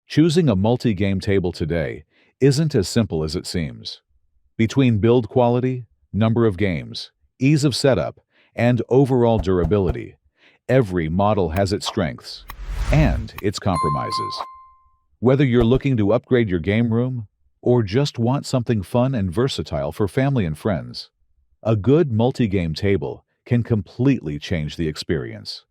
Choosing a multi-game table today isn't as simple as it seems. Between build quality, number of games, ease of setup, and overall durability, every model has its strengths and its compromises. Whether you're looking to upgrade your game room or just want something fun and versatile for family and friends, a good multi-game table can completely change the experience.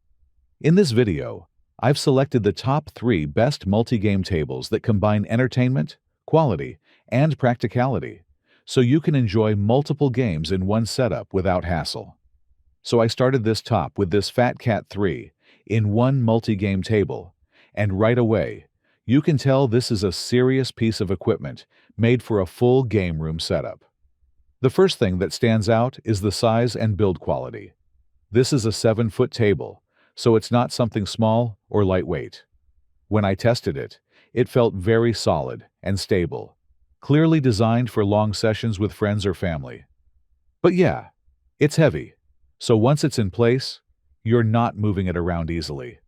In this video, I've selected the top 3 best multi-game tables that combine entertainment, quality, and practicality, so you can enjoy multiple games in one setup without hassle. So I started this top with this Fat Cat 3 in one multi-game table, and right away, you can tell this is a serious piece of equipment made for a full game room setup. The first thing that stands out is the size and build quality. This is a 7-foot table, so it's not something small or lightweight. When I tested it, it felt very solid and stable, clearly designed for long sessions with friends or family. But yeah, it's heavy, so once it's in place, you're not moving it around easily.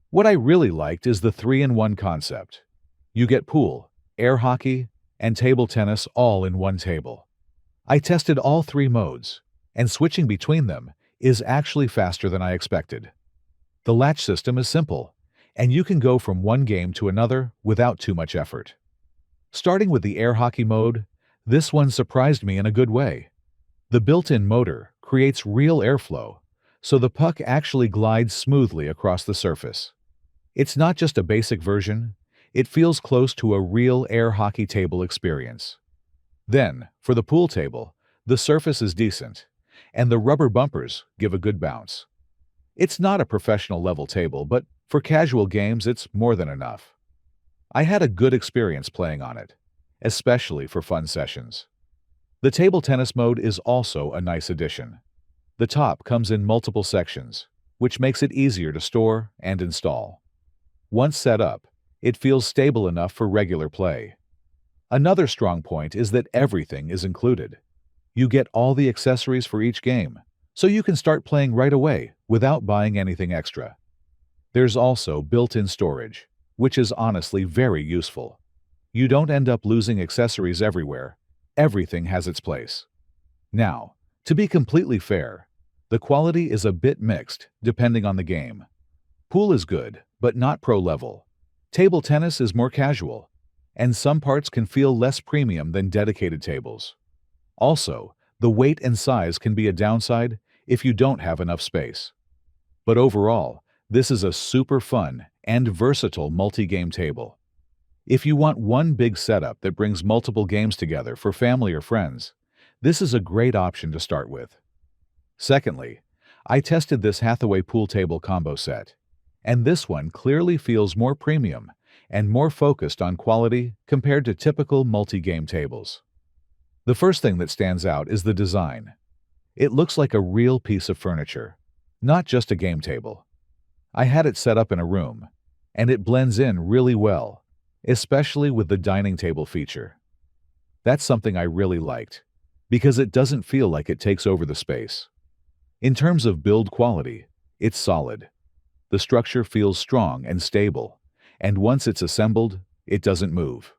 What I really liked is the 3-in-1 concept. You get pool, air hockey, and table tennis all in one table. I tested all 3 modes, and switching between them is actually faster than I expected. The latch system is simple, and you can go from one game to another without too much effort. Starting with the air hockey mode, this one surprised me in a good way. The built-in motor creates real airflow, so the puck actually glides smoothly across the surface. It's not just a basic version, it feels close to a real air hockey table experience. Then, for the pool table, the surface is decent, and the rubber bumpers give a good bounce. It's not a professional level table, but for casual games it's more than enough. I had a good experience playing on it, especially for fun sessions. The table tennis mode is also a nice addition. The top comes in multiple sections, which makes it easier to store and install. Once set up, it feels stable enough for regular play. Another strong point is that everything is included. You get all the accessories for each game, so you can start playing right away without buying anything extra. There's also built-in storage, which is honestly very useful. You don't end up losing accessories everywhere. Everything has its place. Now, to be completely fair, the quality is a bit mixed depending on the game. Pool is good, but not pro level. Table tennis is more casual, and some parts can feel less premium than dedicated tables. Also, the weight and size can be a downside if you don't have enough space. But overall, this is a super fun and versatile multi-game table. If you want one big setup that brings multiple games together for family or friends, this is a great option to start with. Secondly, I tested this Hathaway pool table combo set, and this one clearly feels more premium and more focused on quality compared to typical multi-game tables. The first thing that stands out is the design. It looks like a real piece of furniture, not just a game table. I had it set up in a room, and it blends in really well, especially with the dining table feature. That's something I really liked, because it doesn't feel like it takes over the space. In terms of build quality, it's solid. The structure feels strong and stable, and once it's assembled, it doesn't move.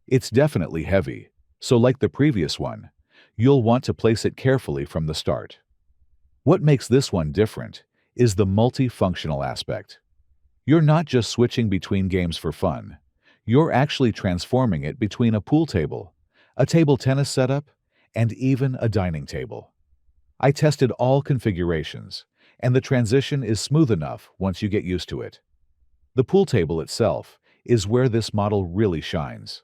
It's definitely heavy, so like the previous one, you'll want to place it carefully from the start. What makes this one different is the multifunctional aspect. You're not just switching between games for fun, you're actually transforming it between a pool table, a table tennis setup, and even a dining table. I tested all configurations, and the transition is smooth enough once you get used to it. The pool table itself is where this model really shines.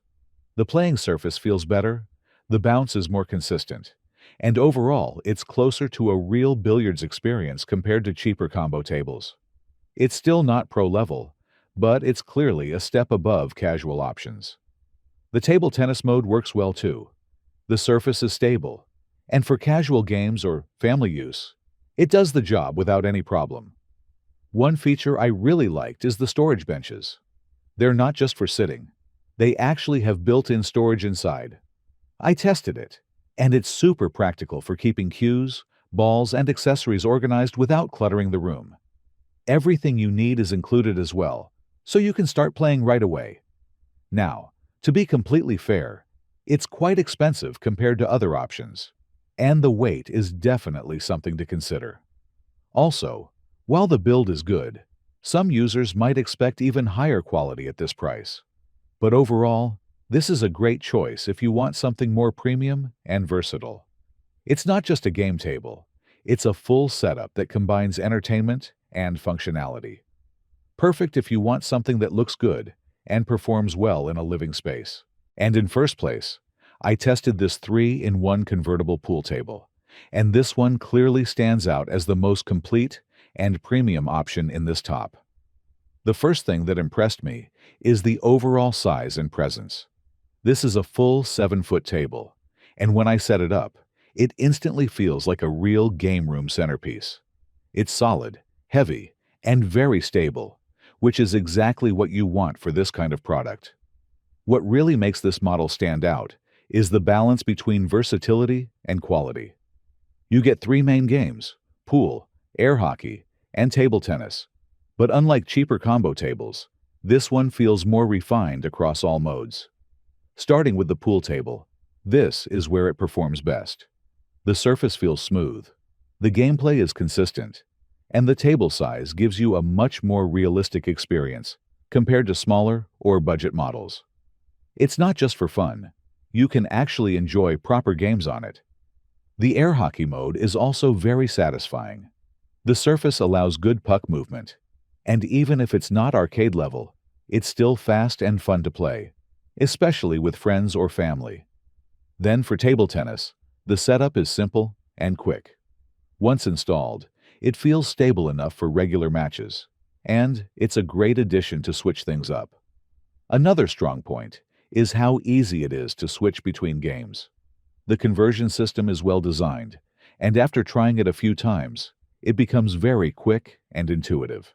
The playing surface feels better, the bounce is more consistent, and overall it's closer to a real billiards experience compared to cheaper combo tables. It's still not pro level, but it's clearly a step above casual options. The table tennis mode works well too. The surface is stable, and for casual games or family use, it does the job without any problem. One feature I really liked is the storage benches. They're not just for sitting. They actually have built-in storage inside. I tested it, and it's super practical for keeping cues, balls, and accessories organized without cluttering the room. Everything you need is included as well, so you can start playing right away. Now, to be completely fair, it's quite expensive compared to other options, and the weight is definitely something to consider. Also, while the build is good, some users might expect even higher quality at this price. But overall, this is a great choice if you want something more premium and versatile. It's not just a game table, it's a full setup that combines entertainment and functionality. Perfect if you want something that looks good and performs well in a living space. And in first place, I tested this 3-in-1 convertible pool table, and this one clearly stands out as the most complete and premium option in this top. The first thing that impressed me is the overall size and presence. This is a full 7-foot table, and when I set it up, it instantly feels like a real game room centerpiece. It's solid, heavy, and very stable, which is exactly what you want for this kind of product. What really makes this model stand out is the balance between versatility and quality. You get 3 main games: pool, air hockey, and table tennis. But unlike cheaper combo tables, this one feels more refined across all modes. Starting with the pool table, this is where it performs best. The surface feels smooth, the gameplay is consistent, and the table size gives you a much more realistic experience compared to smaller or budget models. It's not just for fun. You can actually enjoy proper games on it. The air hockey mode is also very satisfying. The surface allows good puck movement, and even if it's not arcade level, it's still fast and fun to play, especially with friends or family. Then for table tennis, the setup is simple and quick. Once installed, it feels stable enough for regular matches, and it's a great addition to switch things up. Another strong point is how easy it is to switch between games. The conversion system is well designed, and after trying it a few times, it becomes very quick and intuitive.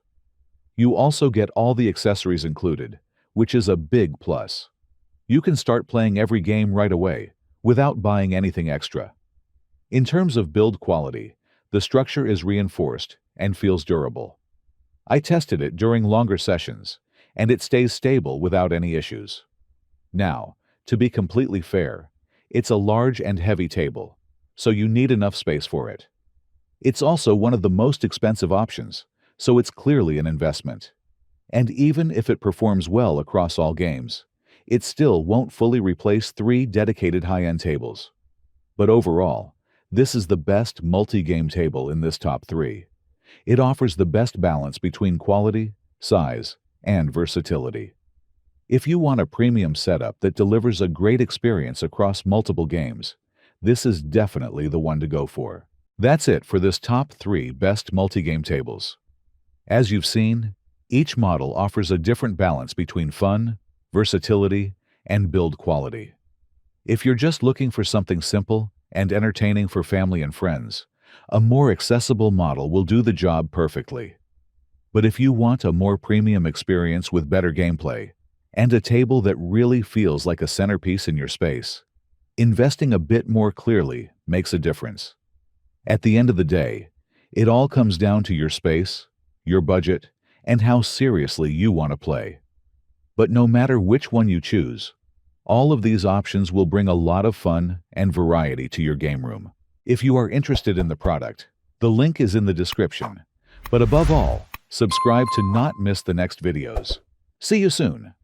You also get all the accessories included, which is a big plus. You can start playing every game right away, without buying anything extra. In terms of build quality, the structure is reinforced and feels durable. I tested it during longer sessions, and it stays stable without any issues. Now, to be completely fair, it's a large and heavy table, so you need enough space for it. It's also one of the most expensive options, so it's clearly an investment. And even if it performs well across all games, it still won't fully replace 3 dedicated high-end tables. But overall, this is the best multi-game table in this top 3. It offers the best balance between quality, size, and versatility. If you want a premium setup that delivers a great experience across multiple games, this is definitely the one to go for. That's it for this top 3 best multi-game tables. As you've seen, each model offers a different balance between fun, versatility, and build quality. If you're just looking for something simple and entertaining for family and friends, a more accessible model will do the job perfectly. But if you want a more premium experience with better gameplay, and a table that really feels like a centerpiece in your space, investing a bit more clearly makes a difference. At the end of the day, it all comes down to your space, your budget, and how seriously you want to play. But no matter which one you choose, all of these options will bring a lot of fun and variety to your game room. If you are interested in the product, the link is in the description. But above all, subscribe to not miss the next videos. See you soon.